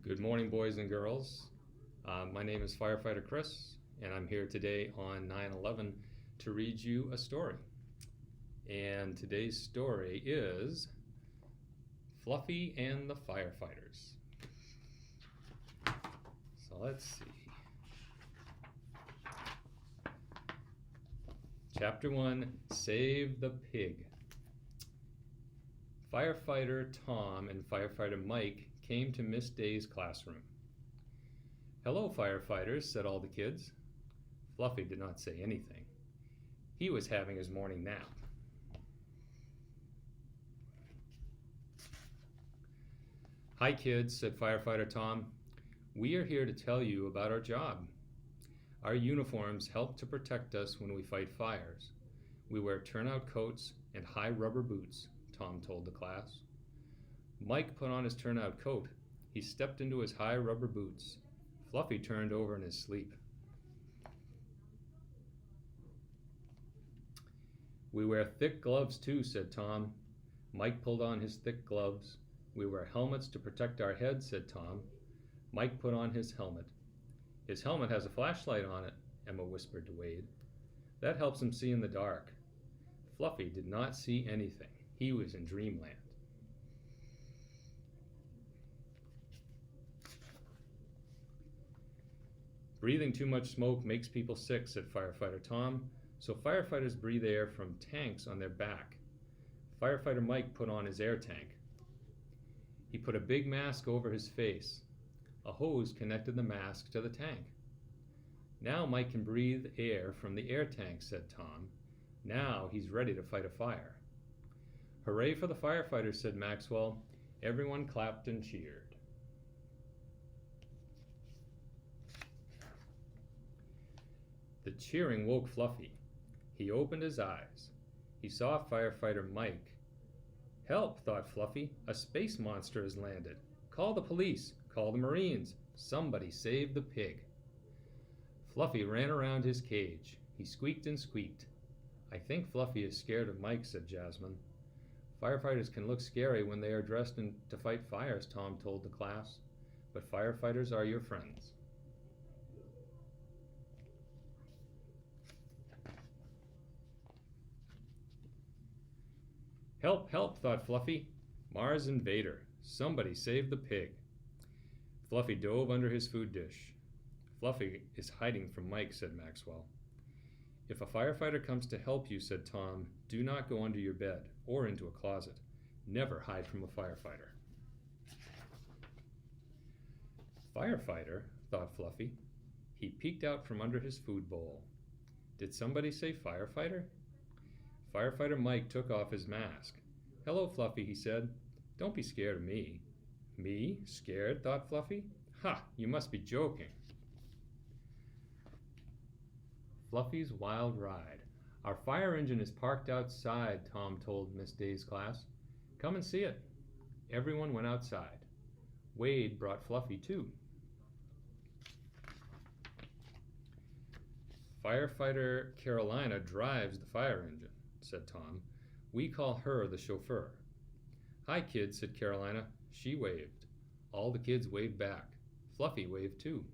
Good morning, boys and girls. My name is Firefighter Chris, and I'm here today on 9/11 to read you a story. And today's story is Fluffy and the Firefighters. So let's see. Chapter 1, Save the Pig. Firefighter Tom and Firefighter Mike came to Miss Day's classroom. "Hello, firefighters," said all the kids. Fluffy did not say anything. He was having his morning nap. "Hi, kids," said Firefighter Tom. "We are here to tell you about our job. Our uniforms help to protect us when we fight fires. We wear turnout coats and high rubber boots," Tom told the class. Mike put on his turnout coat. He stepped into his high rubber boots. Fluffy turned over in his sleep. "We wear thick gloves too," said Tom. Mike pulled on his thick gloves. "We wear helmets to protect our heads," said Tom. Mike put on his helmet. "His helmet has a flashlight on it," Emma whispered to Wade. "That helps him see in the dark." Fluffy did not see anything. He was in dreamland. "Breathing too much smoke makes people sick," said Firefighter Tom, "so firefighters breathe air from tanks on their back." Firefighter Mike put on his air tank. He put a big mask over his face. A hose connected the mask to the tank. "Now Mike can breathe air from the air tank," said Tom. "Now he's ready to fight a fire." "Hooray for the firefighters," said Maxwell. Everyone clapped and cheered. The cheering woke Fluffy. He opened his eyes. He saw Firefighter Mike. "Help," thought Fluffy. "A space monster has landed. Call the police. Call the Marines. Somebody save the pig." Fluffy ran around his cage. He squeaked and squeaked. "I think Fluffy is scared of Mike," said Jasmine. "Firefighters can look scary when they are dressed to fight fires," Tom told the class. "But firefighters are your friends." "Help, help," thought Fluffy. "Mars invader. Somebody save the pig." Fluffy dove under his food dish. "Fluffy is hiding from Mike," said Maxwell. "If a firefighter comes to help you," said Tom, "do not go under your bed or into a closet. Never hide from a firefighter." "Firefighter," thought Fluffy. He peeked out from under his food bowl. Did somebody say firefighter? Firefighter Mike took off his mask. "Hello, Fluffy," he said. "Don't be scared of me." "Me? Scared?" thought Fluffy. "Ha! You must be joking." Fluffy's wild ride. "Our fire engine is parked outside," Tom told Miss Day's class. "Come and see it." Everyone went outside. Wade brought Fluffy too. "Firefighter Carolina drives the fire engine," said Tom. "We call her the chauffeur." "Hi, kids," said Carolina. She waved. All the kids waved back. Fluffy waved too.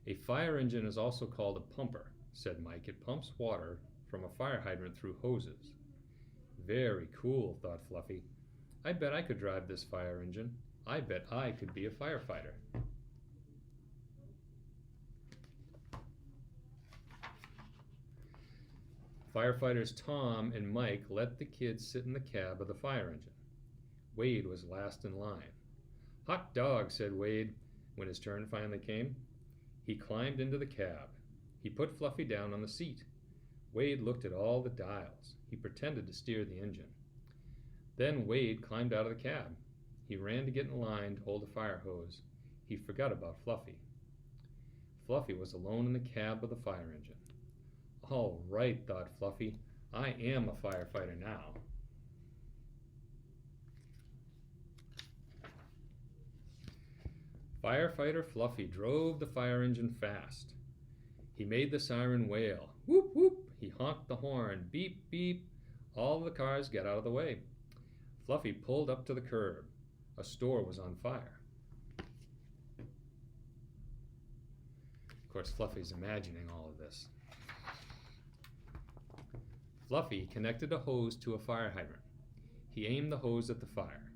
"A fire engine is also called a pumper," said Mike. "It pumps water from a fire hydrant through hoses." "Very cool," thought Fluffy. "I bet I could drive this fire engine. I bet I could be a firefighter." Firefighters Tom and Mike let the kids sit in the cab of the fire engine. Wade was last in line. "Hot dog," said Wade when his turn finally came. He climbed into the cab. He put Fluffy down on the seat. Wade looked at all the dials. He pretended to steer the engine. Then Wade climbed out of the cab. He ran to get in line to hold a fire hose. He forgot about Fluffy. Fluffy was alone in the cab of the fire engine. "All right," thought Fluffy. "I am a firefighter now." Firefighter Fluffy drove the fire engine fast. He made the siren wail. Whoop, whoop. He honked the horn. Beep, beep. All the cars got out of the way. Fluffy pulled up to the curb. A store was on fire. course, Fluffy's imagining all of this. Fluffy connected a hose to a fire hydrant. He aimed the hose at the fire.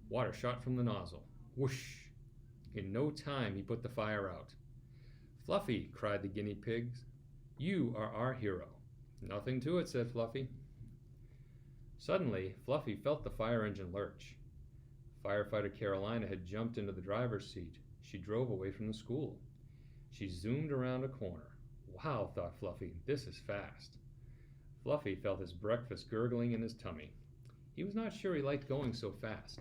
Water shot from the nozzle. Whoosh! In no time, he put the fire out. "Fluffy," cried the guinea pigs, "you are our hero." "Nothing to it," said Fluffy. Suddenly, Fluffy felt the fire engine lurch. Firefighter Carolina had jumped into the driver's seat. She drove away from the school. She zoomed around a corner. "Wow," thought Fluffy, "this is fast." Fluffy felt his breakfast gurgling in his tummy. He was not sure he liked going so fast.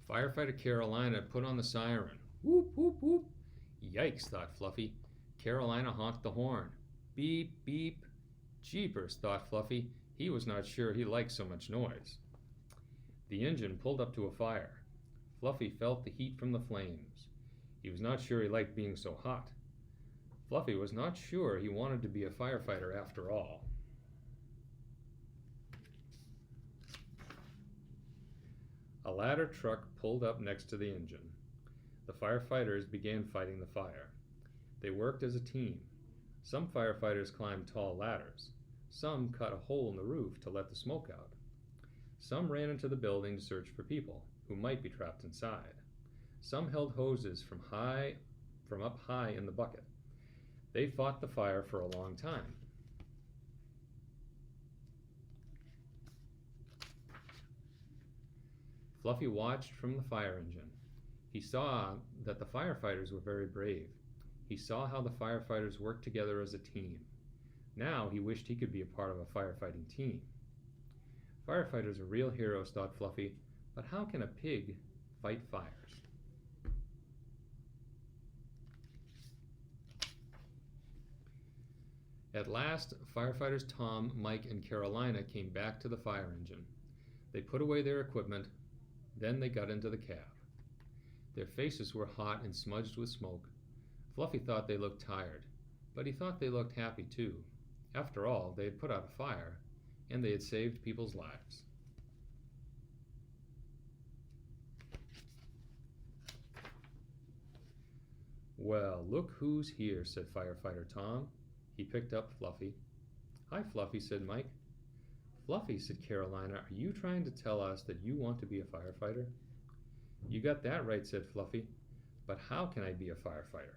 Firefighter Carolina put on the siren. Whoop, whoop, whoop. Yikes, thought Fluffy. Carolina honked the horn. Beep, beep. Jeepers, thought Fluffy. He was not sure he liked so much noise. The engine pulled up to a fire. Fluffy felt the heat from the flames. He was not sure he liked being so hot. Fluffy was not sure he wanted to be a firefighter after all. A ladder truck pulled up next to the engine. The firefighters began fighting the fire. They worked as a team. Some firefighters climbed tall ladders. Some cut a hole in the roof to let the smoke out. Some ran into the building to search for people who might be trapped inside. Some held hoses from up high in the bucket. They fought the fire for a long time. Fluffy watched from the fire engine. He saw that the firefighters were very brave. He saw how the firefighters worked together as a team. Now he wished he could be a part of a firefighting team. Firefighters are real heroes, thought Fluffy, but how can a pig fight fires? At last, firefighters Tom, Mike, and Carolina came back to the fire engine. They put away their equipment, then they got into the cab. Their faces were hot and smudged with smoke. Fluffy thought they looked tired, but he thought they looked happy too. After all, they had put out a fire, and they had saved people's lives. "Well, look who's here," said Firefighter Tom. He picked up Fluffy. "Hi, Fluffy," said Mike. "Fluffy," said Carolina, "are you trying to tell us that you want to be a firefighter?" "You got that right," said Fluffy. "But how can I be a firefighter?"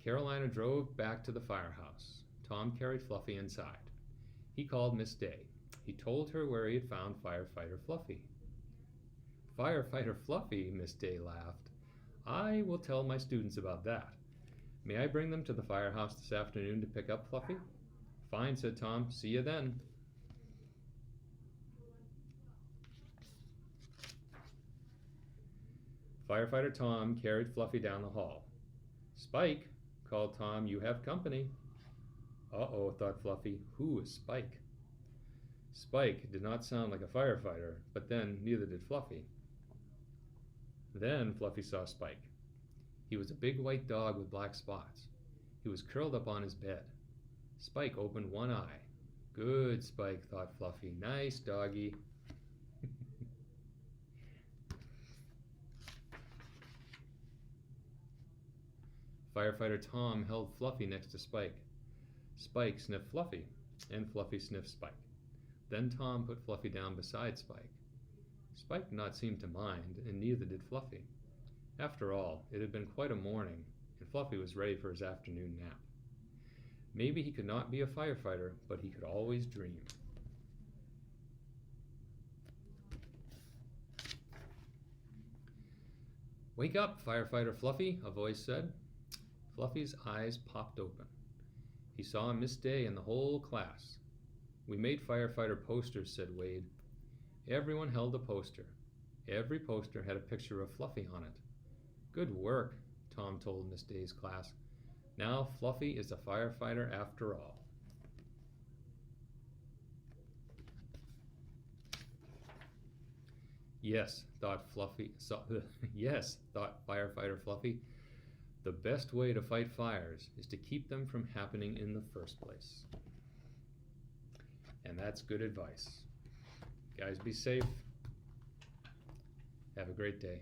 Carolina drove back to the firehouse. Tom carried Fluffy inside. He called Miss Day. He told her where he had found Firefighter Fluffy. "Firefighter Fluffy," Miss Day laughed. "I will tell my students about that. May I bring them to the firehouse this afternoon to pick up Fluffy?" "Fine," said Tom. "See you then." Firefighter Tom carried Fluffy down the hall. "Spike," called Tom, "you have company." Uh-oh, thought Fluffy, who is Spike? Spike did not sound like a firefighter, but then neither did Fluffy. Then Fluffy saw Spike. He was a big white dog with black spots. He was curled up on his bed. Spike opened one eye. "Good, Spike," thought Fluffy. "Nice doggy." Firefighter Tom held Fluffy next to Spike. Spike sniffed Fluffy, and Fluffy sniffed Spike. Then Tom put Fluffy down beside Spike. Spike did not seem to mind, and neither did Fluffy. After all, it had been quite a morning, and Fluffy was ready for his afternoon nap. Maybe he could not be a firefighter, but he could always dream. "Wake up, Firefighter Fluffy," a voice said. Fluffy's eyes popped open. He saw Miss Day and the whole class. "We made firefighter posters," said Wade. Everyone held a poster. Every poster had a picture of Fluffy on it. "Good work," Tom told Miss Day's class. "Now Fluffy is a firefighter after all." Yes, thought Firefighter Fluffy. The best way to fight fires is to keep them from happening in the first place. And that's good advice. Guys, be safe. Have a great day.